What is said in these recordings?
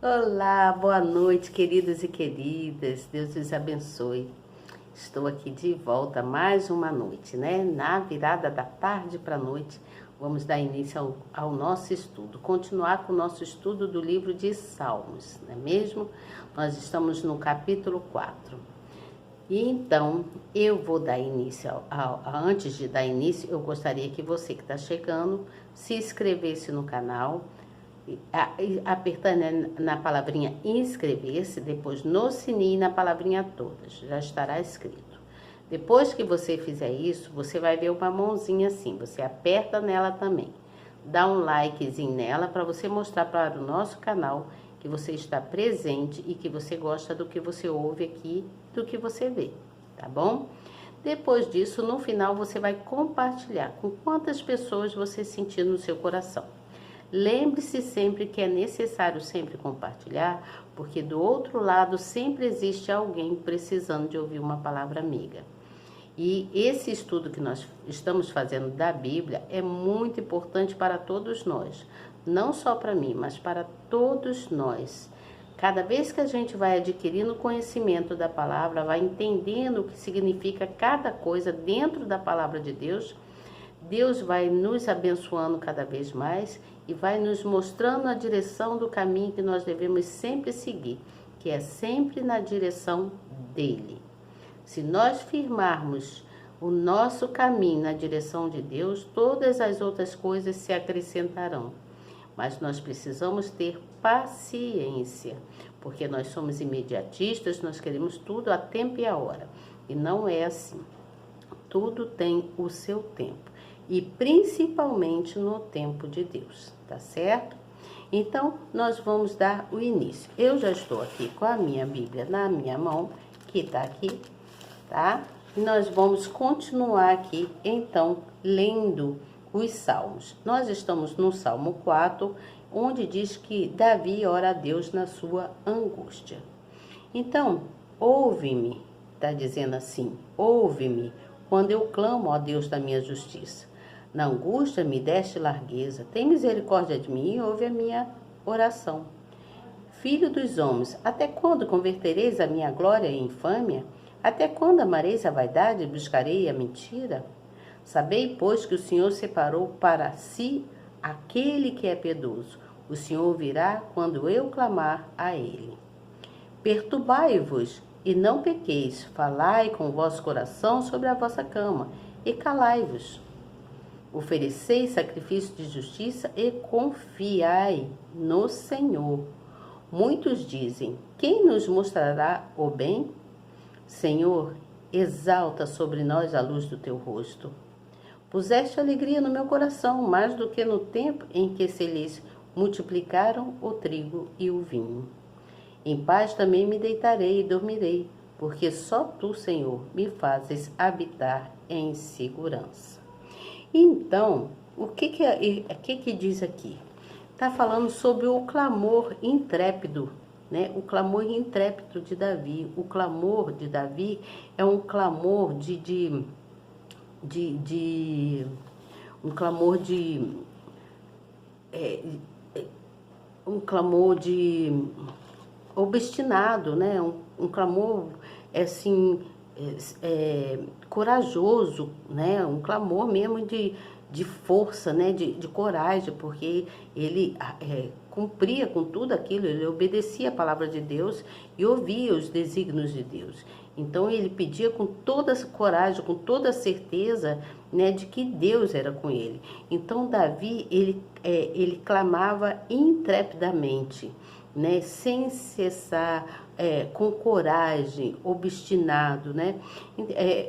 Olá, boa noite, queridos e queridas. Deus os abençoe. Estou aqui de volta mais uma noite, né? Na virada da tarde para a noite, vamos dar início ao nosso estudo. Continuar com o nosso estudo do livro de Salmos, não é mesmo? Nós estamos no capítulo 4. E então, eu vou dar início, antes de dar início, eu gostaria que você que está chegando, se inscrevesse no canal, apertando na palavrinha inscrever-se, depois no sininho e na palavrinha todas, já estará escrito. Depois que você fizer isso, você vai ver uma mãozinha assim, você aperta nela também. Dá um likezinho nela para você mostrar para o nosso canal que você está presente e que você gosta do que você ouve aqui, do que você vê, tá bom? Depois disso, no final, você vai compartilhar com quantas pessoas você sentir no seu coração. Lembre-se sempre que é necessário sempre compartilhar, porque do outro lado sempre existe alguém precisando de ouvir uma palavra amiga. E esse estudo que nós estamos fazendo da Bíblia é muito importante para todos nós. Não só para mim, mas para todos nós. Cada vez que a gente vai adquirindo conhecimento da palavra, vai entendendo o que significa cada coisa dentro da palavra de Deus, Deus vai nos abençoando cada vez mais e vai nos mostrando a direção do caminho que nós devemos sempre seguir, que é sempre na direção dele. Se nós firmarmos o nosso caminho na direção de Deus, todas as outras coisas se acrescentarão. Mas nós precisamos ter paciência, porque nós somos imediatistas, nós queremos tudo a tempo e a hora. E não é assim. Tudo tem o seu tempo. E principalmente no tempo de Deus, tá certo? Então, nós vamos dar o início. Eu já estou aqui com a minha Bíblia na minha mão, que tá aqui, tá? E nós vamos continuar aqui, então, lendo os Salmos. Nós estamos no Salmo 4, onde diz que Davi ora a Deus na sua angústia. Então, ouve-me, tá dizendo assim, ouve-me quando eu clamo a Deus da minha justiça. Na angústia me deste largueza, tem misericórdia de mim e ouve a minha oração. Filho dos homens, até quando convertereis a minha glória em infâmia? Até quando amareis a vaidade e buscarei a mentira? Sabei, pois, que o Senhor separou para si aquele que é piedoso. O Senhor ouvirá quando eu clamar a ele. Perturbai-vos e não pequeis, falai com o vosso coração sobre a vossa cama e calai-vos. Oferecei sacrifício de justiça e confiai no Senhor. Muitos dizem, quem nos mostrará o bem? Senhor, exalta sobre nós a luz do teu rosto. Puseste alegria no meu coração, mais do que no tempo em que se lhes multiplicaram o trigo e o vinho. Em paz também me deitarei e dormirei, porque só tu, Senhor, me fazes habitar em segurança. Então, o que diz aqui? Está falando sobre o clamor intrépido, né? O clamor intrépido de Davi. O clamor de Davi é um clamor um clamor de obstinado, né? Um clamor assim corajoso, né? Um clamor mesmo de força, né? De coragem, porque ele cumpria com tudo aquilo, ele obedecia a palavra de Deus e ouvia os desígnios de Deus. Então ele pedia com toda a coragem, com toda a certeza, né, de que Deus era com ele. Então Davi, ele clamava intrepidamente, né, sem cessar, com coragem, obstinado, né?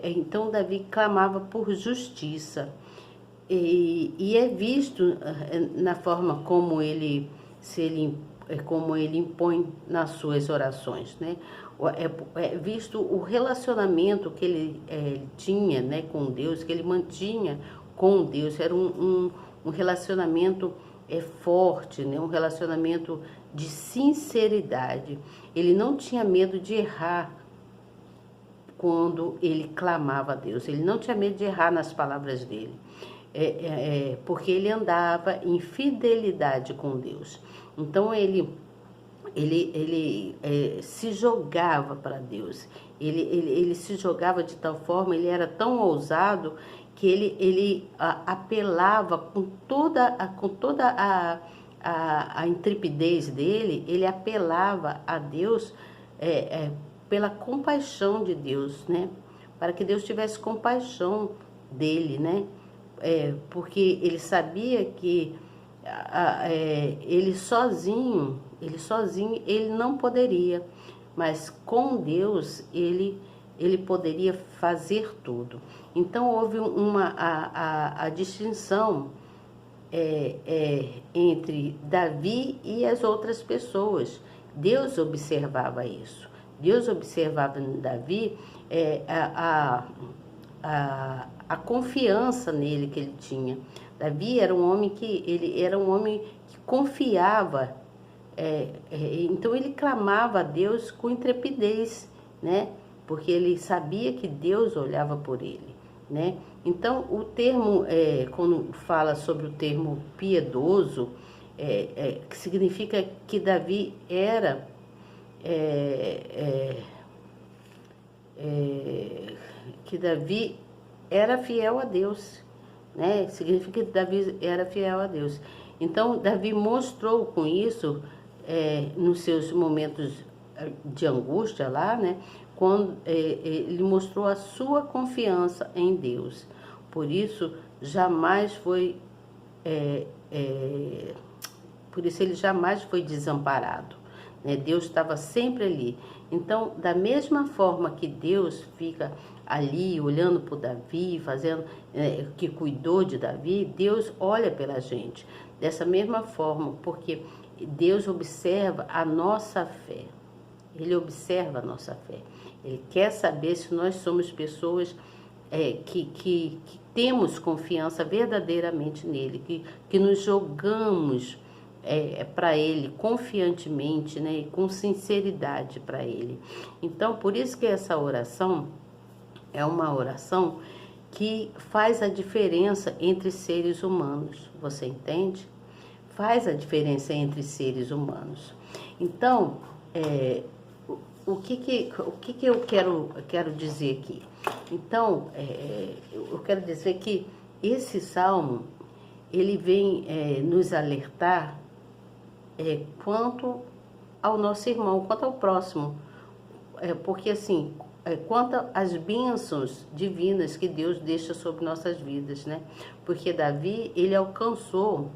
Então Davi clamava por justiça e é visto na forma como ele impõe nas suas orações, né? É visto o relacionamento que ele tinha, né, com Deus, que ele mantinha com Deus. Era um relacionamento forte, né? Um relacionamento de sinceridade. Ele não tinha medo de errar quando ele clamava a Deus. Ele não tinha medo de errar nas palavras dele. Porque ele andava em fidelidade com Deus. Então ele ele se jogava para Deus. Ele se jogava de tal forma, ele era tão ousado que ele apelava com toda a intrepidez dele, ele apelava a Deus pela compaixão de Deus, né? Para que Deus tivesse compaixão dele, né? Porque ele sabia que ele sozinho, ele não poderia, mas com Deus ele poderia fazer tudo. Então houve a distinção entre Davi e as outras pessoas. Deus observava isso. Deus observava em Davi a confiança nele que ele tinha. Davi era um homem que confiava, então ele clamava a Deus com intrepidez, né? Porque ele sabia que Deus olhava por ele, né? Então o termo, quando fala sobre o termo piedoso, que significa que Davi era fiel a Deus, né? Significa que Davi era fiel a Deus. Então, Davi mostrou com isso, nos seus momentos de angústia lá, né? Quando ele mostrou a sua confiança em Deus. Por isso, por isso ele jamais foi desamparado, né? Deus estava sempre ali. Então, da mesma forma que Deus fica ali olhando para o Davi, fazendo, que cuidou de Davi, Deus olha pela gente dessa mesma forma, porque Deus observa a nossa fé. Ele observa a nossa fé. Ele quer saber se nós somos pessoas que temos confiança verdadeiramente nele, que nos jogamos para ele confiantemente, né, e com sinceridade para ele. Então, por isso que essa oração é uma oração que faz a diferença entre seres humanos, você entende? Faz a diferença entre seres humanos. Então, o que eu quero dizer aqui? Então, eu quero dizer que esse salmo, ele vem nos alertar quanto ao nosso irmão, quanto ao próximo. Porque assim, quanto às bênçãos divinas que Deus deixa sobre nossas vidas, né? Porque Davi, ele alcançou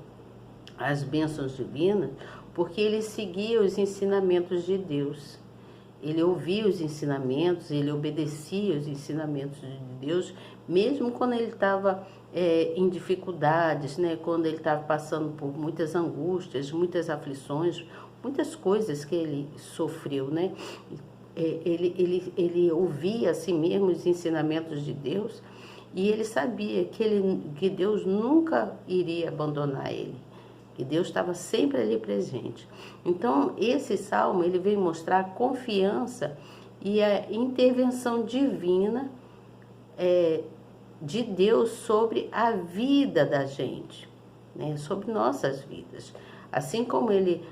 as bênçãos divinas porque ele seguia os ensinamentos de Deus. Ele ouvia os ensinamentos, ele obedecia os ensinamentos de Deus, mesmo quando ele estava em dificuldades, né? Quando ele estava passando por muitas angústias, muitas aflições, muitas coisas que ele sofreu, né? Ele ouvia assim mesmo os ensinamentos de Deus e ele sabia que Deus nunca iria abandonar ele, que Deus estava sempre ali presente. Então, esse salmo, ele vem mostrar a confiança e a intervenção divina de Deus sobre a vida da gente, né? Sobre nossas vidas. Assim como ele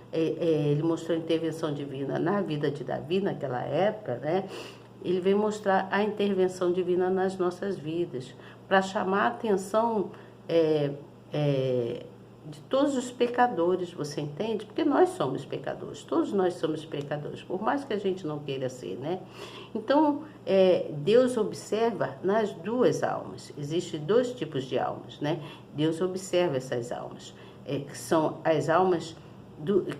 mostrou a intervenção divina na vida de Davi naquela época, né? Ele vem mostrar a intervenção divina nas nossas vidas, para chamar a atenção de todos os pecadores, você entende? Porque nós somos pecadores, todos nós somos pecadores, por mais que a gente não queira ser, né? Então, Deus observa nas duas almas, existem dois tipos de almas, né? Deus observa essas almas, que são as almas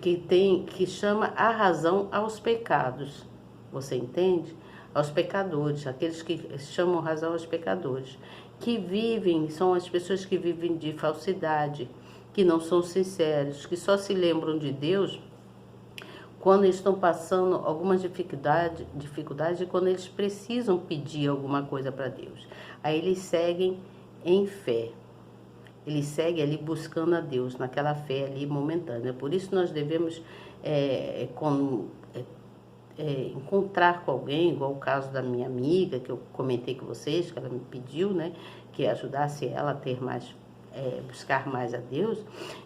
que chama a razão aos pecados, você entende? Aos pecadores, aqueles que chamam razão aos pecadores, que vivem, são as pessoas que vivem de falsidade, que não são sinceros, que só se lembram de Deus quando eles estão passando algumas dificuldades e quando eles precisam pedir alguma coisa para Deus. Aí eles seguem em fé. Eles seguem ali buscando a Deus, naquela fé ali momentânea. Por isso nós devemos encontrar com alguém, igual o caso da minha amiga, que eu comentei com vocês, que ela me pediu, né, que ajudasse ela a ter mais buscar mais a Deus.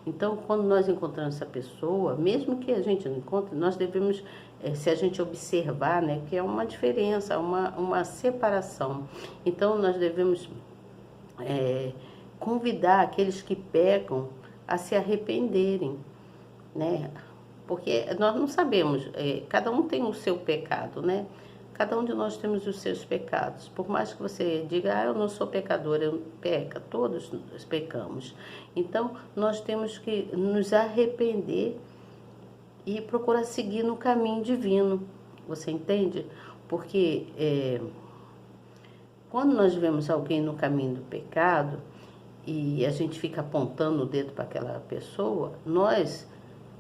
Então, quando nós encontramos essa pessoa, mesmo que a gente não encontre, nós devemos, se a gente observar, né, que é uma diferença, uma separação. Então, nós devemos convidar aqueles que pecam a se arrependerem, né? Porque nós não sabemos, cada um tem o seu pecado, né? Cada um de nós temos os seus pecados. Por mais que você diga, eu não sou pecador, eu peca, todos pecamos. Então, nós temos que nos arrepender e procurar seguir no caminho divino. Você entende? Porque quando nós vemos alguém no caminho do pecado e a gente fica apontando o dedo para aquela pessoa, nós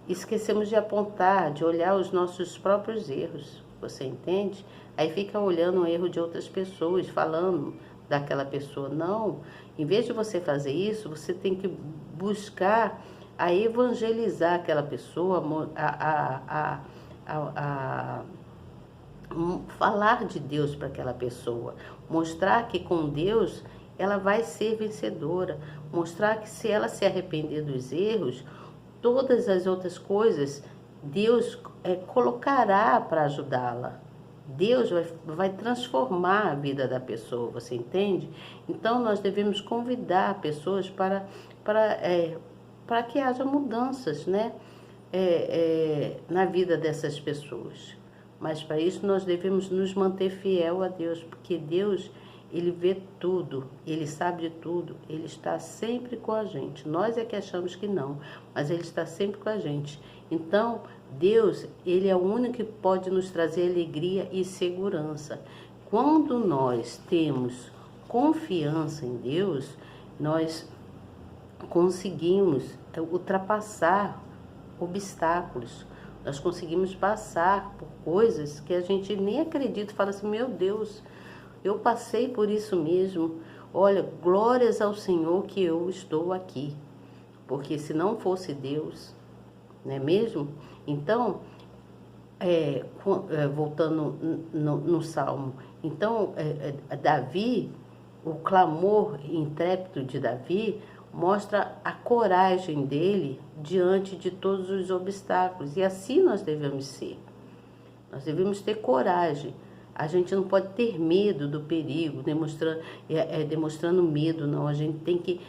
esquecemos de apontar, de olhar os nossos próprios erros. Você entende? Aí fica olhando o erro de outras pessoas, falando daquela pessoa. Não, em vez de você fazer isso, você tem que buscar a evangelizar aquela pessoa, falar de Deus para aquela pessoa, mostrar que com Deus ela vai ser vencedora, mostrar que se ela se arrepender dos erros, todas as outras coisas Deus colocará para ajudá-la. Deus vai transformar a vida da pessoa, você entende? Então, nós devemos convidar pessoas para que haja mudanças, né? Na vida dessas pessoas. Mas, para isso, nós devemos nos manter fiel a Deus, porque Deus, Ele vê tudo, Ele sabe de tudo, Ele está sempre com a gente. Nós é que achamos que não, mas Ele está sempre com a gente. Então, Deus, Ele é o único que pode nos trazer alegria e segurança. Quando nós temos confiança em Deus, nós conseguimos ultrapassar obstáculos. Nós conseguimos passar por coisas que a gente nem acredita, fala assim, meu Deus, eu passei por isso mesmo. Olha, glórias ao Senhor que eu estou aqui. Porque se não fosse Deus, não é mesmo? Então, voltando no Salmo, então, Davi, o clamor intrépido de Davi, mostra a coragem dele diante de todos os obstáculos. E assim nós devemos ser. Nós devemos ter coragem. A gente não pode ter medo do perigo, demonstrando medo, não. A gente tem que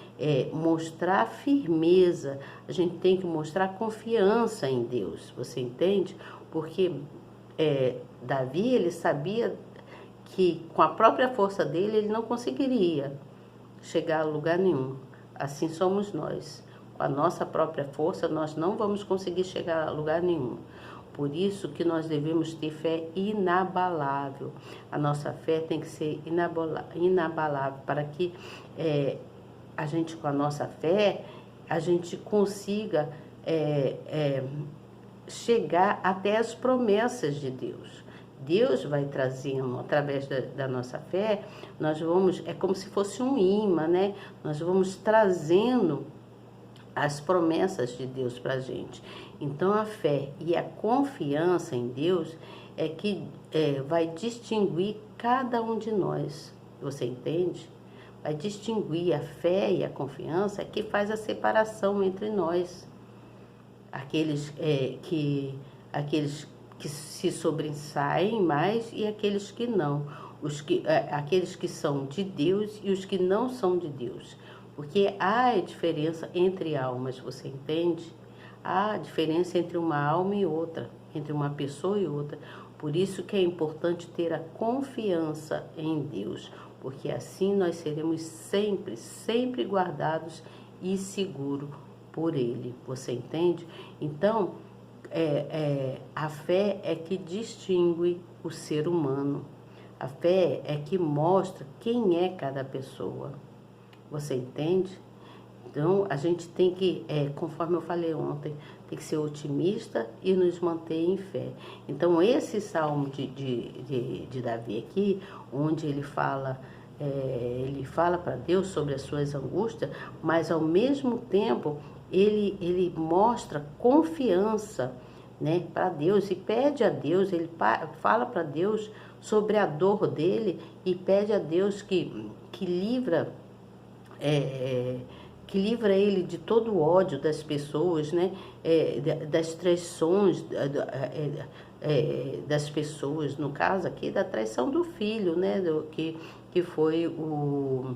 mostrar firmeza, a gente tem que mostrar confiança em Deus, você entende? Porque Davi, ele sabia que com a própria força dele, ele não conseguiria chegar a lugar nenhum. Assim somos nós. Com a nossa própria força, nós não vamos conseguir chegar a lugar nenhum. Por isso que nós devemos ter fé inabalável. A nossa fé tem que ser inabalável para que a gente, com a nossa fé, a gente consiga chegar até as promessas de Deus. Deus vai trazendo, através da nossa fé, nós vamos, é como se fosse um imã, né? Nós vamos trazendo as promessas de Deus para a gente. Então, a fé e a confiança em Deus é que vai distinguir cada um de nós. Você entende? Vai distinguir a fé e a confiança que faz a separação entre nós. Aqueles que se sobressaem mais e aqueles que não. Aqueles que são de Deus e os que não são de Deus. Porque há a diferença entre almas, você entende? Há a diferença entre uma alma e outra, entre uma pessoa e outra. Por isso que é importante ter a confiança em Deus, porque assim nós seremos sempre, sempre guardados e seguros por Ele, você entende? Então, a fé é que distingue o ser humano. A fé é que mostra quem é cada pessoa. Você entende? Então, a gente tem que, conforme eu falei ontem, tem que ser otimista e nos manter em fé. Então, esse salmo de Davi aqui, onde ele fala para Deus sobre as suas angústias, mas ao mesmo tempo ele mostra confiança, né, para Deus, e pede a Deus, ele fala para Deus sobre a dor dele e pede a Deus que livra que livra ele de todo o ódio das pessoas, né? Das traições das pessoas, no caso aqui da traição do filho, né? Que foi o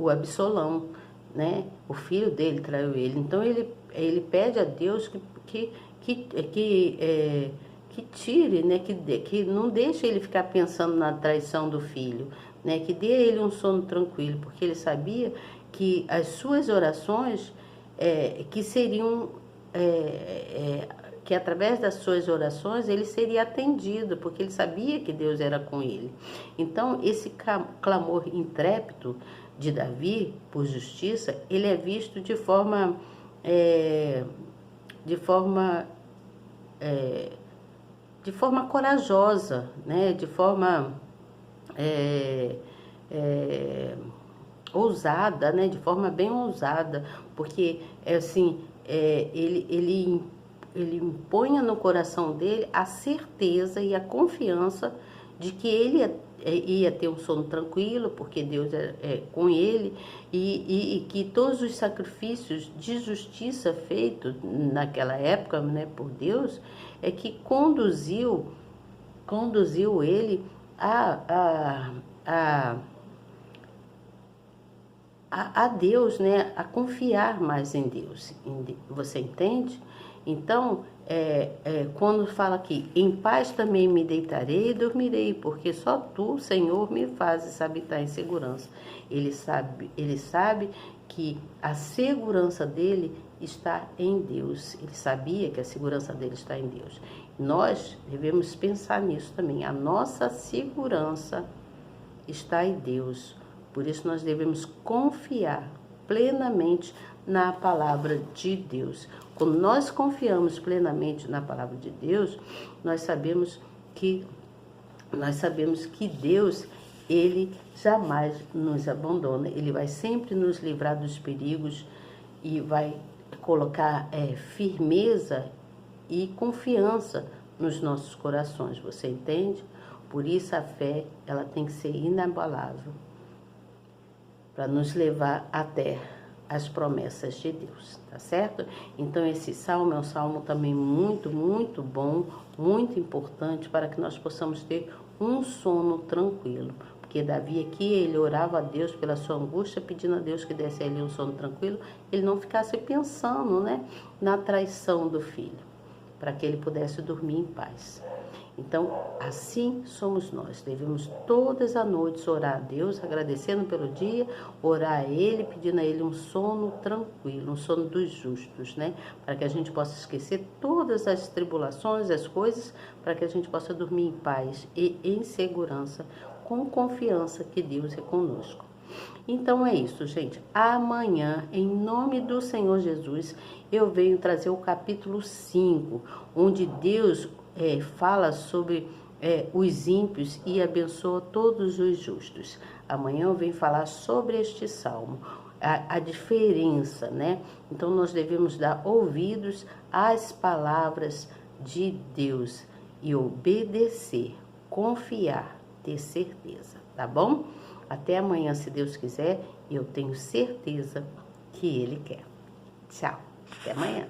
Absalão, né? O filho dele traiu ele. Então ele pede a Deus que tire, né? Que não deixe ele ficar pensando na traição do filho, né? Que dê a ele um sono tranquilo, porque ele sabia que as suas orações que seriam que através das suas orações ele seria atendido, porque ele sabia que Deus era com ele. Então, esse clamor intrépido de Davi por justiça, ele é visto de forma corajosa, né? De forma ousada, né? De forma bem ousada, porque assim ele impunha no coração dele a certeza e a confiança de que ele ia ter um sono tranquilo, porque Deus é com ele, e que todos os sacrifícios de justiça feitos naquela época, né, por Deus, que conduziu ele a Deus, né, a confiar mais em Deus. Você entende? Então, quando fala aqui, em paz também me deitarei e dormirei, porque só tu, Senhor, me fazes habitar em segurança. Ele sabe que a segurança dele está em Deus. Ele sabia que a segurança dele está em Deus. Nós devemos pensar nisso também. A nossa segurança está em Deus. Por isso nós devemos confiar plenamente na palavra de Deus. Quando nós confiamos plenamente na palavra de Deus, nós sabemos que Deus, ele jamais nos abandona. Ele vai sempre nos livrar dos perigos e vai colocar firmeza e confiança nos nossos corações. Você entende? Por isso a fé, ela tem que ser inabalável, para nos levar até as promessas de Deus, tá certo? Então esse salmo é um salmo também muito, muito bom, muito importante para que nós possamos ter um sono tranquilo. Porque Davi aqui, ele orava a Deus pela sua angústia, pedindo a Deus que desse a ele um sono tranquilo, ele não ficasse pensando, né, na traição do filho, para que ele pudesse dormir em paz. Então, assim somos nós. Devemos todas as noites orar a Deus, agradecendo pelo dia, orar a Ele, pedindo a Ele um sono tranquilo, um sono dos justos, né? Para que a gente possa esquecer todas as tribulações, as coisas, para que a gente possa dormir em paz e em segurança, com confiança que Deus é conosco. Então é isso, gente. Amanhã, em nome do Senhor Jesus, eu venho trazer o capítulo 5, onde Deus fala sobre os ímpios e abençoa todos os justos. Amanhã eu venho falar sobre este salmo, a diferença, né? Então nós devemos dar ouvidos às palavras de Deus e obedecer, confiar, ter certeza, tá bom? Até amanhã, se Deus quiser, eu tenho certeza que Ele quer. Tchau, até amanhã.